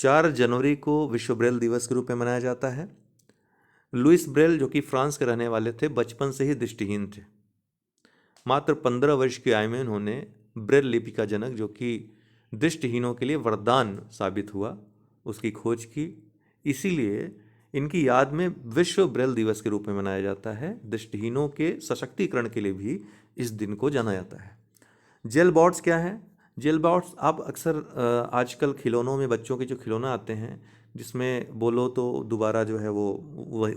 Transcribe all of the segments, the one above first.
4 जनवरी को विश्व ब्रेल दिवस के रूप में मनाया जाता है। लुइस ब्रेल जो कि फ्रांस के रहने वाले थे, बचपन से ही दृष्टिहीन थे। मात्र 15 वर्ष की आयु में उन्होंने ब्रेल लिपि का जनक, जो कि दृष्टिहीनों के लिए वरदान साबित हुआ, उसकी खोज की। इसीलिए इनकी याद में विश्व ब्रेल दिवस के रूप में मनाया जाता है। दृष्टिहीनों के सशक्तिकरण के लिए भी इस दिन को जाना जाता है। जेल बॉट्स क्या है? जेल बॉट्स आप अक्सर आजकल खिलौनों में, बच्चों के जो खिलौना आते हैं जिसमें बोलो तो दोबारा जो है वो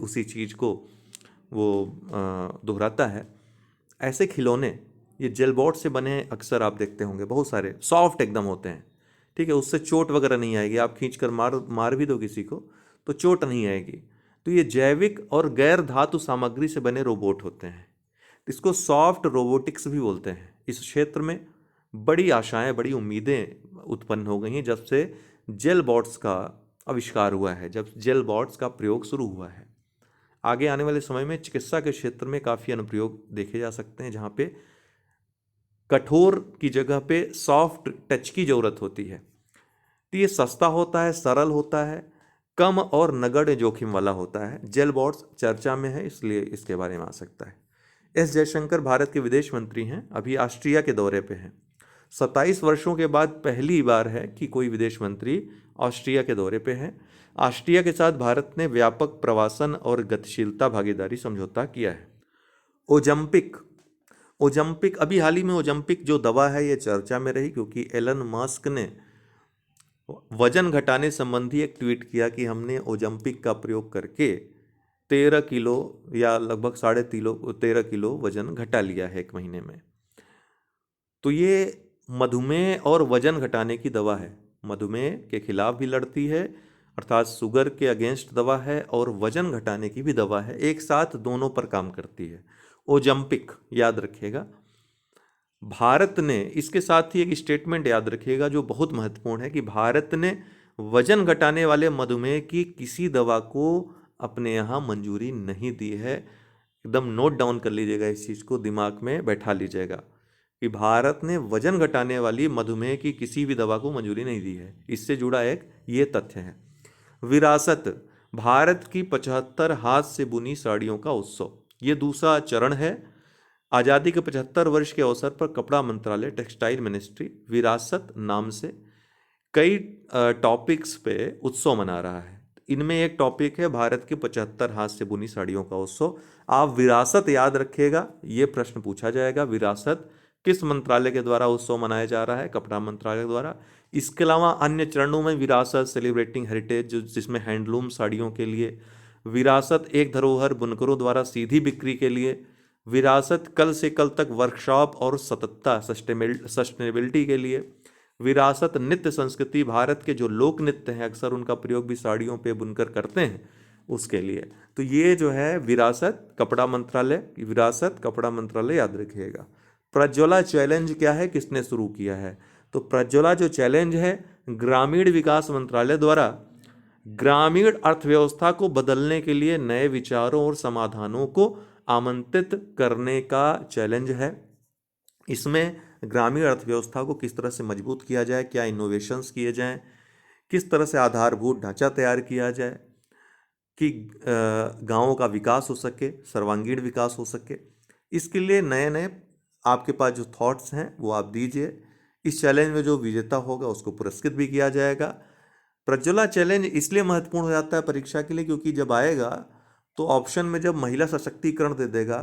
उसी चीज़ को वो दोहराता है, ऐसे खिलौने ये जेल बॉट से बने अक्सर आप देखते होंगे। बहुत सारे सॉफ्ट एकदम होते हैं, ठीक है, उससे चोट वगैरह नहीं आएगी। आप खींच कर मार भी दो किसी को तो चोट नहीं आएगी। तो ये जैविक और गैर धातु सामग्री से बने रोबोट होते हैं। इसको सॉफ्ट रोबोटिक्स भी बोलते हैं। इस क्षेत्र में बड़ी आशाएं, बड़ी उम्मीदें उत्पन्न हो गई हैं जब से जेल बॉट्स का आविष्कार हुआ है, जब जेल बॉट्स का प्रयोग शुरू हुआ है। आगे आने वाले समय में चिकित्सा के क्षेत्र में काफ़ी अनुप्रयोग देखे जा सकते हैं, जहाँ पे कठोर की जगह पे सॉफ्ट टच की ज़रूरत होती है। तो ये सस्ता होता है, सरल होता है, कम और नगण्य जोखिम वाला होता है। जेल बॉट्स चर्चा में है, इसलिए इसके बारे में आ सकता है। एस जयशंकर भारत के विदेश मंत्री हैं, अभी ऑस्ट्रिया के दौरे पे हैं। 27 वर्षों के बाद पहली बार है कि कोई विदेश मंत्री ऑस्ट्रिया के दौरे पे है। ऑस्ट्रिया के साथ भारत ने व्यापक प्रवासन और गतिशीलता भागीदारी समझौता किया है। ओजम्पिक ओजम्पिक अभी हाल ही में ओजम्पिक जो दवा है ये चर्चा में रही, क्योंकि एलन मस्क ने वजन घटाने संबंधी एक ट्वीट किया कि हमने ओजम्पिक का प्रयोग करके 13 किलो या लगभग 13.5 किलो वजन घटा लिया है 1 महीने में। तो ये मधुमेह और वजन घटाने की दवा है। मधुमेह के खिलाफ भी लड़ती है, अर्थात शुगर के अगेंस्ट दवा है, और वजन घटाने की भी दवा है। एक साथ दोनों पर काम करती है ओजम्पिक, याद रखिएगा। भारत ने इसके साथ ही एक स्टेटमेंट याद रखिएगा जो बहुत महत्वपूर्ण है, कि भारत ने वजन घटाने वाले मधुमेह की किसी दवा को अपने यहाँ मंजूरी नहीं दी है। एकदम नोट डाउन कर लीजिएगा, इस चीज़ को दिमाग में बैठा लीजिएगा कि भारत ने वजन घटाने वाली मधुमेह की किसी भी दवा को मंजूरी नहीं दी है। इससे जुड़ा एक ये तथ्य है। विरासत, भारत की 75 हाथ से बुनी साड़ियों का उत्सव, ये दूसरा चरण है। आज़ादी के 75 वर्ष के अवसर पर कपड़ा मंत्रालय, टेक्सटाइल मिनिस्ट्री, विरासत नाम से कई टॉपिक्स पे उत्सव मना रहा है। इनमें एक टॉपिक है भारत की 75 हाथ से बुनी साड़ियों का उत्सव। आप विरासत याद रखिएगा, ये प्रश्न पूछा जाएगा, विरासत किस मंत्रालय के द्वारा उत्सव मनाया जा रहा है? कपड़ा मंत्रालय द्वारा। इसके अलावा अन्य चरणों में विरासत सेलिब्रेटिंग हेरिटेज, जिसमें हैंडलूम साड़ियों के लिए, विरासत एक धरोहर बुनकरों द्वारा सीधी बिक्री के लिए, विरासत कल से कल तक वर्कशॉप और सततता सस्टेनेबिलिटी के लिए, विरासत नृत्य संस्कृति, भारत के जो लोक नृत्य हैं अक्सर उनका प्रयोग भी साड़ियों पे बुनकर करते हैं, उसके लिए। तो ये जो है विरासत कपड़ा मंत्रालय, विरासत कपड़ा मंत्रालय याद रखिएगा। प्रज्वला चैलेंज क्या है, किसने शुरू किया है? तो प्रज्वला जो चैलेंज है ग्रामीण विकास मंत्रालय द्वारा ग्रामीण अर्थव्यवस्था को बदलने के लिए नए विचारों और समाधानों को आमंत्रित करने का चैलेंज है। इसमें ग्रामीण अर्थव्यवस्था को किस तरह से मजबूत किया जाए, क्या इनोवेशंस किए जाएं, किस तरह से आधारभूत ढांचा तैयार किया जाए कि गांवों का विकास हो सके, सर्वांगीण विकास हो सके। इसके लिए नए नए आपके पास जो थॉट्स हैं वो आप दीजिए। इस चैलेंज में जो विजेता होगा उसको पुरस्कृत भी किया जाएगा। प्रज्वला चैलेंज इसलिए महत्वपूर्ण हो जाता है परीक्षा के लिए, क्योंकि जब आएगा तो ऑप्शन में जब महिला सशक्तिकरण दे देगा,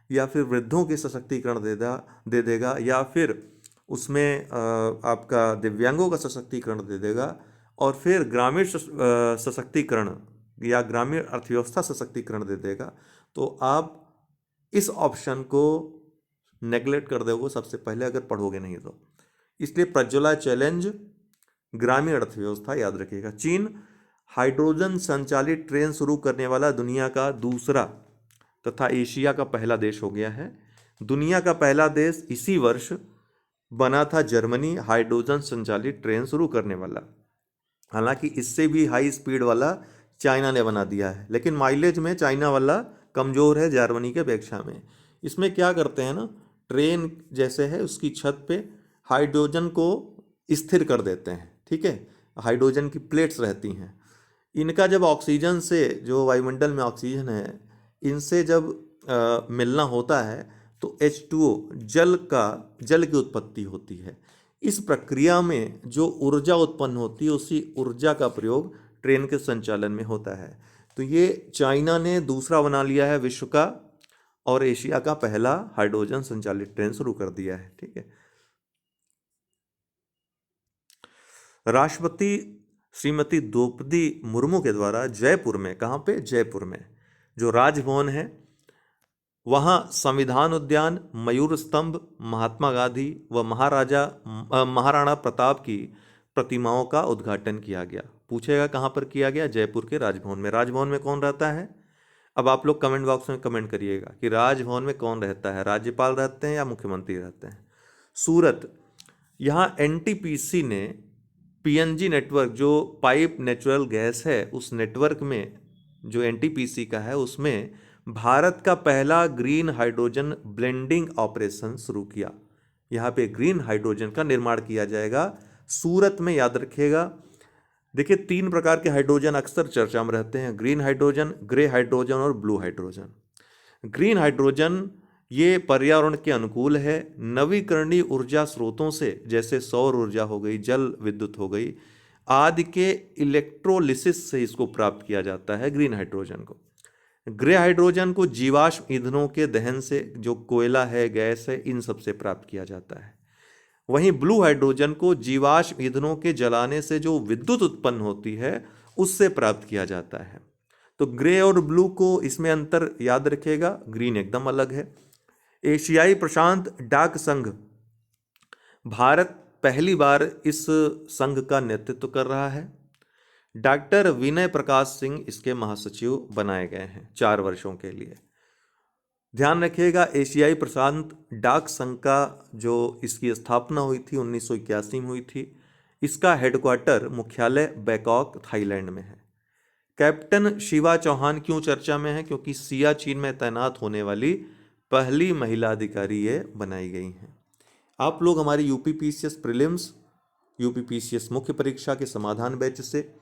या फिर वृद्धों के सशक्तिकरण दे देगा, या फिर उसमें आपका दिव्यांगों का सशक्तिकरण दे देगा, और फिर ग्रामीण सशक्तिकरण या ग्रामीण अर्थव्यवस्था सशक्तिकरण दे देगा, तो आप इस ऑप्शन को नेगलेक्ट कर दोगे सबसे पहले, अगर पढ़ोगे नहीं तो। इसलिए प्रज्वला चैलेंज ग्रामीण अर्थव्यवस्था याद रखिएगा। चीन हाइड्रोजन संचालित ट्रेन शुरू करने वाला दुनिया का दूसरा तथा एशिया का पहला देश हो गया है। दुनिया का पहला देश इसी वर्ष बना था जर्मनी, हाइड्रोजन संचालित ट्रेन शुरू करने वाला। हालांकि इससे भी हाई स्पीड वाला चाइना ने बना दिया है, लेकिन माइलेज में चाइना वाला कमज़ोर है जर्मनी के अपेक्षा में। इसमें क्या करते हैं ना, ट्रेन जैसे है उसकी छत पे हाइड्रोजन को स्थिर कर देते हैं, ठीक है, हाइड्रोजन की प्लेट्स रहती हैं। इनका जब ऑक्सीजन से, जो वायुमंडल में ऑक्सीजन है, इनसे जब मिलना होता है तो H2O जल की उत्पत्ति होती है। इस प्रक्रिया में जो ऊर्जा उत्पन्न होती है उसी ऊर्जा का प्रयोग ट्रेन के संचालन में होता है। तो ये चाइना ने दूसरा बना लिया है विश्व का और एशिया का पहला हाइड्रोजन संचालित ट्रेन शुरू कर दिया है। ठीक है। राष्ट्रपति श्रीमती द्रौपदी मुर्मू के द्वारा जयपुर में, कहाँ पे, जयपुर में जो राजभवन है वहाँ संविधान उद्यान, मयूर स्तंभ, महात्मा गांधी व महाराणा प्रताप की प्रतिमाओं का उद्घाटन किया गया। पूछेगा कहाँ पर किया गया? जयपुर के राजभवन में। राजभवन में कौन रहता है? अब आप लोग कमेंट बॉक्स में कमेंट करिएगा कि राजभवन में कौन रहता है, राज्यपाल रहते हैं या मुख्यमंत्री रहते हैं। सूरत, यहाँ एनटीपीसी ने पीएनजी नेटवर्क, जो पाइप नेचुरल गैस है, उस नेटवर्क में जो एनटीपीसी का है उसमें भारत का पहला ग्रीन हाइड्रोजन ब्लेंडिंग ऑपरेशन शुरू किया। यहाँ पे ग्रीन हाइड्रोजन का निर्माण किया जाएगा सूरत में, याद रखिएगा। देखिए 3 प्रकार के हाइड्रोजन अक्सर चर्चा में रहते हैं, ग्रीन हाइड्रोजन, ग्रे हाइड्रोजन और ब्लू हाइड्रोजन। ग्रीन हाइड्रोजन ये पर्यावरण के अनुकूल है, नवीकरणीय ऊर्जा स्रोतों से, जैसे सौर ऊर्जा हो गई, जल विद्युत हो गई आदि के इलेक्ट्रोलिसिस से इसको प्राप्त किया जाता है ग्रीन हाइड्रोजन को। ग्रे हाइड्रोजन को जीवाश्म ईंधनों के दहन से, जो कोयला है, गैस है, इन सब से प्राप्त किया जाता है। वहीं ब्लू हाइड्रोजन को जीवाश्म ईंधनों के जलाने से जो विद्युत उत्पन्न होती है उससे प्राप्त किया जाता है। तो ग्रे और ब्लू को इसमें अंतर याद रखिएगा, ग्रीन एकदम अलग है। एशियाई प्रशांत डाक संघ, भारत पहली बार इस संघ का नेतृत्व कर रहा है। डॉक्टर विनय प्रकाश सिंह इसके महासचिव बनाए गए हैं 4 वर्षों के लिए। ध्यान रखिएगा, एशियाई प्रशांत डाक संघ का जो इसकी स्थापना हुई थी 1981 में हुई थी। इसका हेडक्वार्टर, मुख्यालय बैंकॉक, थाईलैंड में है। कैप्टन शिवा चौहान क्यों चर्चा में है? क्योंकि सियाचिन में तैनात होने वाली पहली महिला अधिकारी ये बनाई गई हैं। आप लोग हमारी यूपीपीसीएस प्रीलिम्स, यूपीपीसीएस मुख्य परीक्षा के समाधान बैच से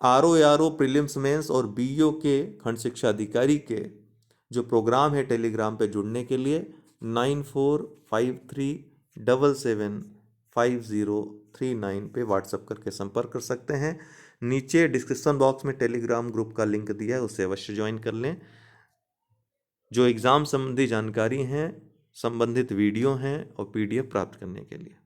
आरओ प्रीलिम्स मेंस और बीईओ के खंड शिक्षा अधिकारी के जो प्रोग्राम है टेलीग्राम पे जुड़ने के लिए 9453775039 पे व्हाट्सएप करके संपर्क कर सकते हैं। नीचे डिस्क्रिप्शन बॉक्स में टेलीग्राम ग्रुप का लिंक दिया है, उससे अवश्य ज्वाइन कर लें। जो एग्ज़ाम संबंधी जानकारी हैं, संबंधित वीडियो हैं और पीडीएफ प्राप्त करने के लिए।